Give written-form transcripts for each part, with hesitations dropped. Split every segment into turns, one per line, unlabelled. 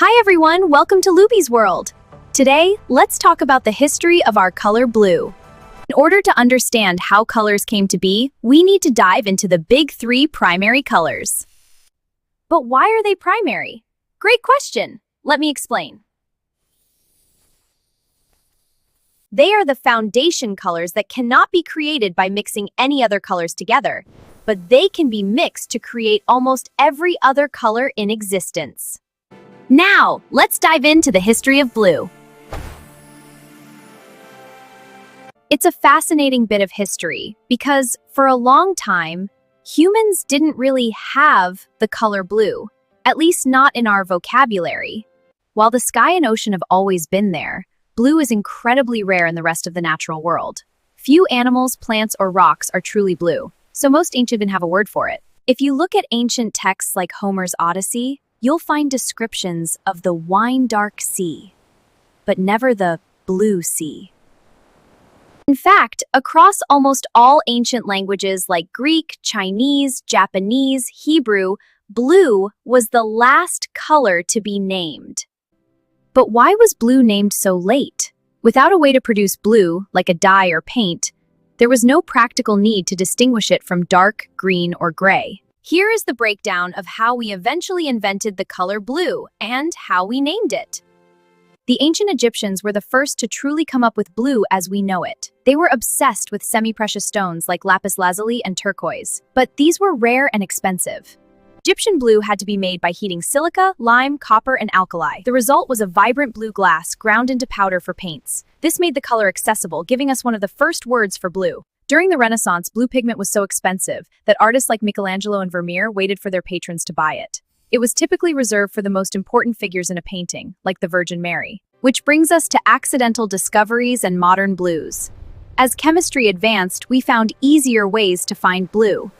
Hi everyone, welcome to Luby's World. Today, let's talk about the history of our color blue. In order to understand how colors came to be, we need to dive into the big three primary colors. But why are they primary? Great question. Let me explain. They are the foundation colors that cannot be created by mixing any other colors together, but they can be mixed to create almost every other color in existence. Now, let's dive into the history of blue. It's a fascinating bit of history because, for a long time, humans didn't really have the color blue, at least not in our vocabulary. While the sky and ocean have always been there, blue is incredibly rare in the rest of the natural world. Few animals, plants, or rocks are truly blue, so most ancient didn't have a word for it. If you look at ancient texts like Homer's Odyssey, you'll find descriptions of the wine-dark sea, but never the blue sea. In fact, across almost all ancient languages like Greek, Chinese, Japanese, Hebrew, blue was the last color to be named. But why was blue named so late? Without a way to produce blue, like a dye or paint, there was no practical need to distinguish it from dark, green, or gray. Here is the breakdown of how we eventually invented the color blue and how we named it. The ancient Egyptians were the first to truly come up with blue as we know it. They were obsessed with semi-precious stones like lapis lazuli and turquoise, but these were rare and expensive. Egyptian blue had to be made by heating silica, lime, copper, and alkali. The result was a vibrant blue glass ground into powder for paints. This made the color accessible, giving us one of the first words for blue. During the Renaissance, blue pigment was so expensive that artists like Michelangelo and Vermeer waited for their patrons to buy it. It was typically reserved for the most important figures in a painting, like the Virgin Mary. Which brings us to accidental discoveries and modern blues. As chemistry advanced, we found easier ways to find blue.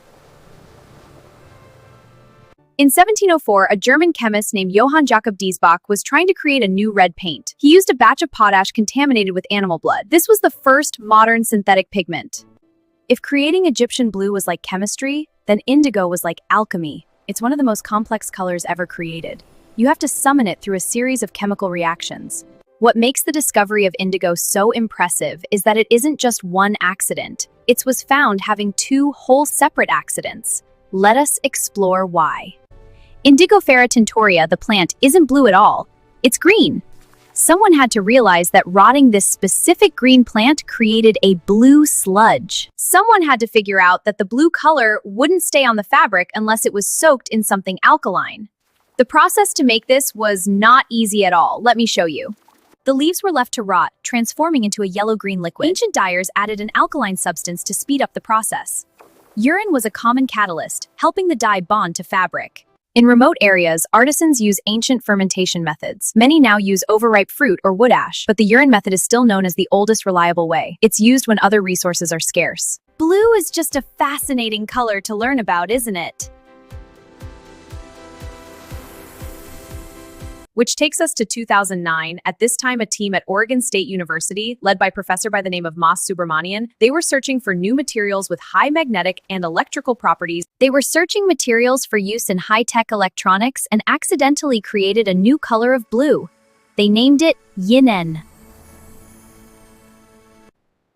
In 1704, a German chemist named Johann Jakob Diesbach was trying to create a new red paint. He used a batch of potash contaminated with animal blood. This was the first modern synthetic pigment. If creating Egyptian blue was like chemistry, then indigo was like alchemy. It's one of the most complex colors ever created. You have to summon it through a series of chemical reactions. What makes the discovery of indigo so impressive is that it isn't just one accident. It was found having two whole separate accidents. Let us explore why. Indigofera tinctoria, the plant, isn't blue at all. It's green. Someone had to realize that rotting this specific green plant created a blue sludge. Someone had to figure out that the blue color wouldn't stay on the fabric unless it was soaked in something alkaline. The process to make this was not easy at all. Let me show you. The leaves were left to rot, transforming into a yellow-green liquid. Ancient dyers added an alkaline substance to speed up the process. Urine was a common catalyst, helping the dye bond to fabric. In remote areas, artisans use ancient fermentation methods. Many now use overripe fruit or wood ash, but the urine method is still known as the oldest reliable way. It's used when other resources are scarce. Blue is just a fascinating color to learn about, isn't it? Which takes us to 2009. At this time, a team at Oregon State University, led by a professor by the name of Mas Subramanian, they were searching for new materials with high magnetic and electrical properties. They were searching materials for use in high-tech electronics and accidentally created a new color of blue. They named it yinen.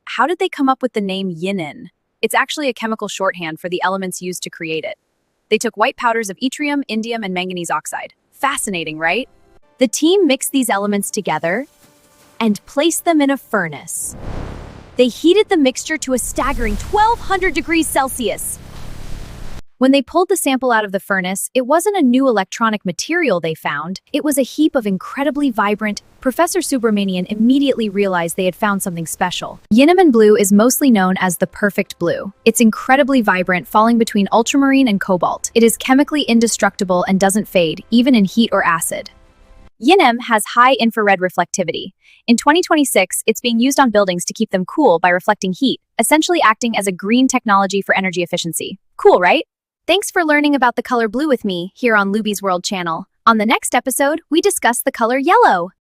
How did they come up with the name yinen? It's actually a chemical shorthand for the elements used to create it. They took white powders of yttrium, indium, and manganese oxide. Fascinating, right? The team mixed these elements together and placed them in a furnace. They heated the mixture to a staggering 1200 degrees Celsius. When they pulled the sample out of the furnace, it wasn't a new electronic material they found. It was a heap of incredibly vibrant. Professor Subramanian immediately realized they had found something special. Yinnaman blue is mostly known as the perfect blue. It's incredibly vibrant, falling between ultramarine and cobalt. It is chemically indestructible and doesn't fade, even in heat or acid. Yinnem has high infrared reflectivity. In 2026, it's being used on buildings to keep them cool by reflecting heat, essentially acting as a green technology for energy efficiency. Cool, right? Thanks for learning about the color blue with me here on Luby's World channel. On the next episode, we discuss the color yellow.